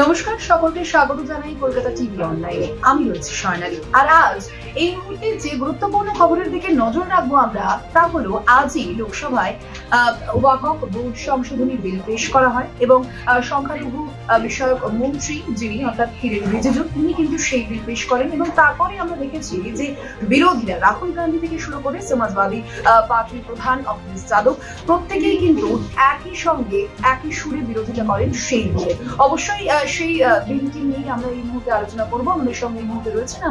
নমস্কার, সকলকে স্বাগত জানাই কলকাতা টিভি অনলাইনে। আমি রয়েছি স্বর্ণালী। আর আজ এই মুহূর্তে যে গুরুত্বপূর্ণ খবরের দিকে নজর রাখবো আমরা, তা হলো আজই লোকসভায় ওয়াকফ বোর্ড সংশোধনী বিল পেশ করা হয় এবং সংখ্যালঘু বিষয়ক মন্ত্রী যিনি অর্থাৎ কিরেন রিজিজু, তিনি কিন্তু সেই বিল পেশ করেন। এবং তারপরে আমরা দেখেছি যে বিরোধীরা রাহুল গান্ধী থেকে শুরু করে সমাজবাদী পার্টির প্রধান অখিলেশ যাদব প্রত্যেকেই কিন্তু একই সঙ্গে একই সুরে বিরোধিতা করেন সেই বিলে। অবশ্যই সেই বিলটি নিয়ে আমরা এই মুহূর্তে আলোচনা করবো। আমাদের সঙ্গে এই মুহূর্তে রয়েছেন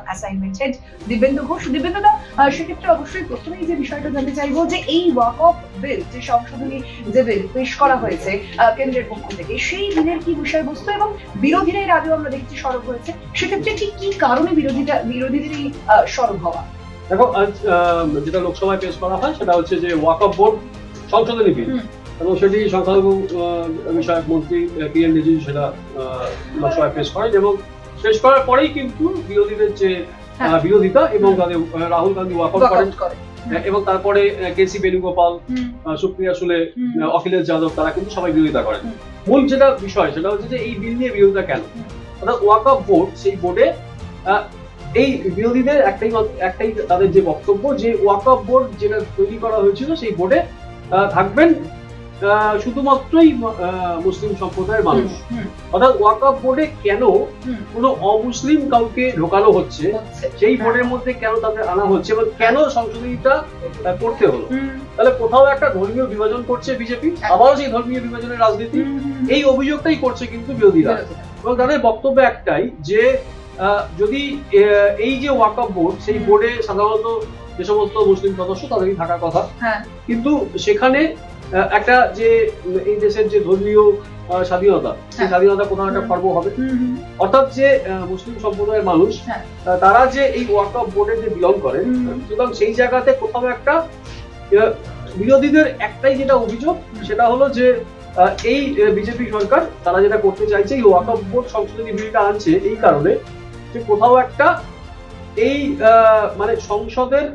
অ্যাসাইনমেন্ট হেড দিব্যেন্দু ঘোষ। দিব্যেন্দুদা, সেক্ষেত্রে অবশ্যই প্রথমেই যে বিষয়টা জানতে চাইবো যে এই ওয়াকফ বিল, যে সংশোধনী যে বিল পেশ করা হয়েছে কেন্দ্রের পক্ষ থেকে, সেই বিলের কি বিষয়বস্তু এবং বিরোধীরা এর আগেও আমরা দেখছি সরব হয়েছে, সেক্ষেত্রে ঠিক কি কারণে বিরোধীদের এই সরব হওয়া? দেখো, আজ যেটা লোকসভায় পেশ করা হয় সেটা হচ্ছে যে ওয়াকফ বোর্ড সংশোধনী বিল, এবং সেটি সংখ্যালঘু বিষয়ক মন্ত্রী কিরেন রিজিজু সেটা লোকসভায় পেশ করেন। এবং পেশ করার পরেই কিন্তু বিরোধীদের যে বিরোধিতা এবং রাহুল গান্ধী ওয়াকআউট করেন, এবং তারপরে কেসি বেণুগোপাল, সুপ্রিয়া সুলে, অখিলেশ যাদব, তারা কিন্তু সবাই বিরোধিতা করেন। মূল যেটা বিষয় সেটা হচ্ছে যে এই বিল নিয়ে বিরোধিতা কেন, অর্থাৎ ওয়াকফ বোর্ড, সেই বোর্ডে এই বিরোধীদের একটাই তাদের যে বক্তব্য যে ওয়াকফ বোর্ড যেটা তৈরি করা হয়েছিল সেই বোর্ডে থাকবেন শুধুমাত্রই মুসলিম সম্প্রদায়ের মানুষ। অর্থাৎ ওয়াকফ বোর্ডে কেন কোনো অমুসলিম কাউকে ঢোকানো হচ্ছে, সেই বোর্ডের মধ্যে কেন তাদের আনা হচ্ছে এবং কেন সংশোধনীটা করতে হলো, তাহলে কোথাও একটা ধর্মীয় বিভাজন করছে বিজেপি, আবারও সেই ধর্মীয় বিভাজনের রাজনীতি, এই অভিযোগটাই করছে কিন্তু বিরোধীরা। এবং তাদের বক্তব্য একটাই যে যদি এই যে ওয়াকফ বোর্ড, সেই বোর্ডে সাধারণত যে সমস্ত মুসলিম সদস্য তাদেরই থাকার কথা, কিন্তু সেখানে একটা যে এই দেশের যে ধর্মীয় স্বাধীনতা, সেই স্বাধীনতা কোথাও একটা খর্ব হবে। অর্থাৎ যে মুসলিম সম্প্রদায়ের মানুষ তারা যে এই ওয়াকফ বোর্ডে যে বিলং করেন, সুতরাং সেই জায়গাতে কোথাও একটা বিরোধীদের একটাই যেটা অভিযোগ সেটা হলো যে এই বিজেপি সরকার তারা যেটা করতে চাইছে, এই ওয়াকফ বোর্ড সংশোধনী বিলটা আনছে এই কারণে যে কোথাও একটা এই মানে সংসদের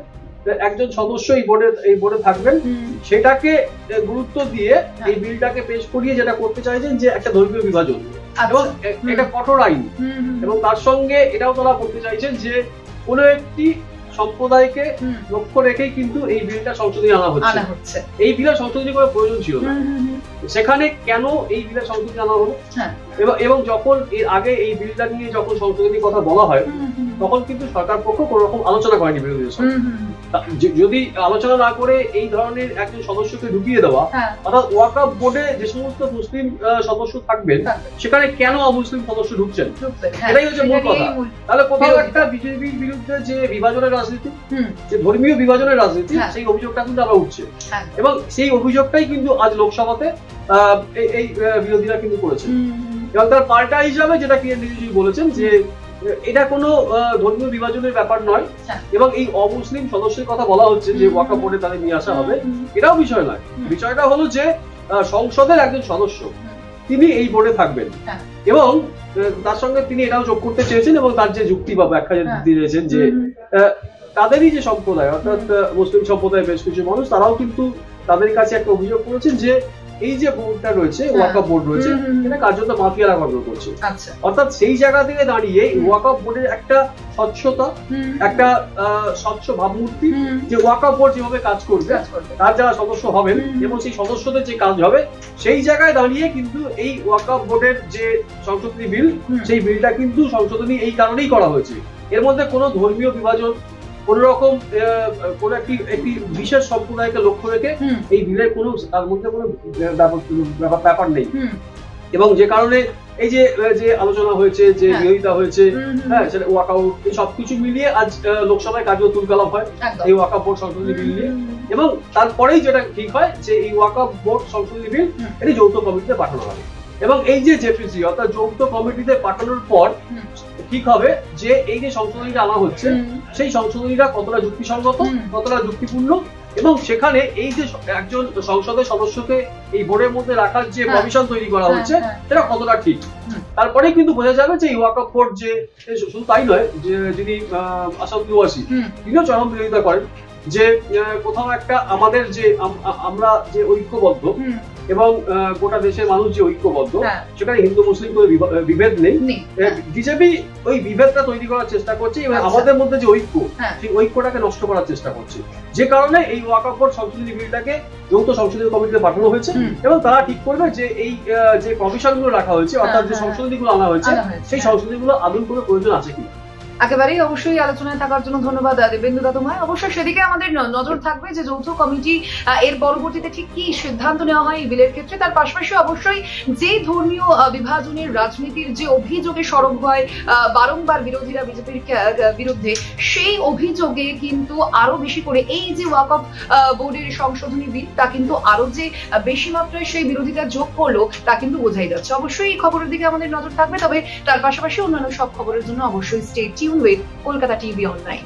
একজন সদস্য এই বোর্ডে থাকবেন, সেটাকে গুরুত্ব দিয়ে এই বিলটাকে পেশ করিয়ে যেটা করতে চাইছেন যে একটা ধর্মীয় বিভাজন, এবং এটা কঠোর আইন, এবং তার সঙ্গে এটাও তারা করতে চাইছেন যে কোনো একটি সম্প্রদায়কে লক্ষ্য রেখেই কিন্তু এই বিলটা সংশোধনী আনা হচ্ছে। এই বিলের সংশোধনী করার প্রয়োজন ছিল না, সেখানে কেন এই বিলের সংশোধনী আনা হলো? এবং যখন এর আগে এই বিলটা নিয়ে যখন সংশোধনীর কথা বলা হয়, তখন কিন্তু সরকার পক্ষ কোনো রকম আলোচনা করেনি বিরোধীদের সঙ্গে। যদি আলোচনা না করে এই ধরনের একজন সদস্যকে ঢুকিয়ে দেওয়া, অর্থাৎ ওয়াকফ বোর্ডে যে সমস্ত মুসলিম সদস্য থাকবেন সেখানে কেন অমুসলিম সদস্য ঢুকছেন, এটাই হচ্ছে মূল কথা। তাহলে কোথাও একটা বিজেপির বিরুদ্ধে যে বিভাজনের রাজনীতি, যে ধর্মীয় বিভাজনের রাজনীতি, সেই অভিযোগটা কিন্তু আবার উঠছে, এবং সেই অভিযোগটাই কিন্তু আজ লোকসভাতে এই বিরোধীরা কিন্তু করেছে। এবং তার পাল্টা হিসাবে যেটা কিরেন রিজিজু বলেছেন যে এটা কোনো ধর্মীয় বিভাজনের ব্যাপার নয়, এবং এই অমুসলিম সদস্যের কথা বলা হচ্ছে যে ওয়াকফ বোর্ডে তাদের নিয়ে আসা হবে, এটাও বিষয় নয়। বিষয়টা হলো যে সংসদের একজন সদস্য তিনি এই বোর্ডে থাকবেন, এবং তার সঙ্গে তিনি এটাও যোগ করতে চেয়েছেন, এবং তার যে যুক্তি বা ব্যাখ্যা দিতে চেয়েছেন যে তাদেরই যে সম্প্রদায়, অর্থাৎ মুসলিম সম্প্রদায়ের বেশ কিছু মানুষ, তারাও কিন্তু তাদের কাছে একটা অভিযোগ করেছেন যে এই যে বোর্ডটা রয়েছে, ওয়াকফ বোর্ড রয়েছে, এটা কার্যত মাফিয়ারা গঠন করছে। অর্থাৎ সেই জায়গা থেকে দাঁড়িয়ে ওয়াকফ বোর্ডের একটা স্বচ্ছতা, একটা স্বচ্ছ ভাবমূর্তি, যে ওয়াকফ বোর্ড যেভাবে কাজ করবে, তার যারা সদস্য হবেন এবং সেই সদস্যদের যে কাজ হবে, সেই জায়গায় দাঁড়িয়ে কিন্তু এই ওয়াকফ বোর্ডের যে সংশোধনী বিল, সেই বিলটা কিন্তু সংশোধনী এই কারণেই করা হয়েছে। এর মধ্যে কোনো ধর্মীয় বিভাজন, কোন রকম কোন একটি বিশেষ সম্প্রদায়কে লক্ষ্য রেখে এই বিলের কোনো তার মধ্যে কোনো ব্যাপার নেই। এবং যে কারণে এই যে আলোচনা হয়েছে, যে বিরোধিতা হয়েছে, হ্যাঁ, সেটা ওয়াকআউট, এই সবকিছু মিলিয়ে আজ লোকসভায় কার্য তুলকালাপ হয় এই ওয়াকফ বোর্ড সংশোধনী বিল নিয়ে। এবং তারপরেই যেটা ঠিক হয় যে এই ওয়াকফ বোর্ড সংশোধনী বিল এটি যৌথ কমিটিতে পাঠানো হবে, এবং এই যে জেপিসি অর্থাৎ যৌথ কমিটিতে পাঠানোর পর ঠিক হবে যে এই যে সংশোধনীটা আনা হচ্ছে, সেই সংশোধনীটা কতটা যুক্তিসঙ্গত, কতটা যুক্তিপূর্ণ, এবং সেখানে এই যে একজন সংসদের সদস্যকে এই বোর্ডের মধ্যে রাখার যে প্রভিশন তৈরি করা হচ্ছে সেটা কতটা ঠিক। তারপরে কিন্তু বোঝা যাবে যে এই ওয়াকফ বোর্ড, যে শুধু তাই নয়, যে যিনি আসাদুল ওয়াসি, তিনিও চরম বিরোধিতা করেন যে কোথাও একটা আমাদের যে আমরা যে ঐক্যবদ্ধ এবং গোটা দেশের মানুষ যে ঐক্যবদ্ধ, সেখানে হিন্দু মুসলিম কোনো বিভেদ নেই। বিজেপি ওই বিভেদটা তৈরি করার চেষ্টা করছে এবং আমাদের মধ্যে যে ঐক্য, সেই ঐক্যটাকে নষ্ট করার চেষ্টা করছে, যে কারণে এই ওয়াকফ বোর্ড সংশোধনী বিলটাকে যৌথ সংসদীয় কমিটিতে পাঠানো হয়েছে এবং তারা ঠিক করবে যে এই যে প্রভিশন গুলো রাখা হয়েছে, অর্থাৎ যে সংশোধনীগুলো আনা হয়েছে, সেই সংশোধনীগুলো আদৌ কোনো প্রয়োজন আছে কিনা। একেবারেই অবশ্যই আলোচনায় থাকার জন্য ধন্যবাদ দেবেন্দুদা তোমায়। অবশ্যই সেদিকে আমাদের নজর থাকবে যে যৌথ কমিটি এর পরবর্তীতে ঠিক কি সিদ্ধান্ত নেওয়া হয় এই বিলের ক্ষেত্রে। তার পাশাপাশি অবশ্যই যে ধর্মীয় বিভাজনের রাজনীতির যে অভিযোগে সরব হয় বারংবার বিরোধীরা বিজেপির বিরুদ্ধে, সেই অভিযোগে কিন্তু আরো বেশি করে এই যে ওয়াকফ বোর্ডের সংশোধনী বিল, তা কিন্তু আরো যে বেশি মাত্রায় সেই বিরোধিতা যোগ করলো তা কিন্তু বোঝাই যাচ্ছে। অবশ্যই এই খবরের দিকে আমাদের নজর থাকবে, তবে তার পাশাপাশি অন্যান্য সব খবরের জন্য অবশ্যই stay tune with Kolkata TV online.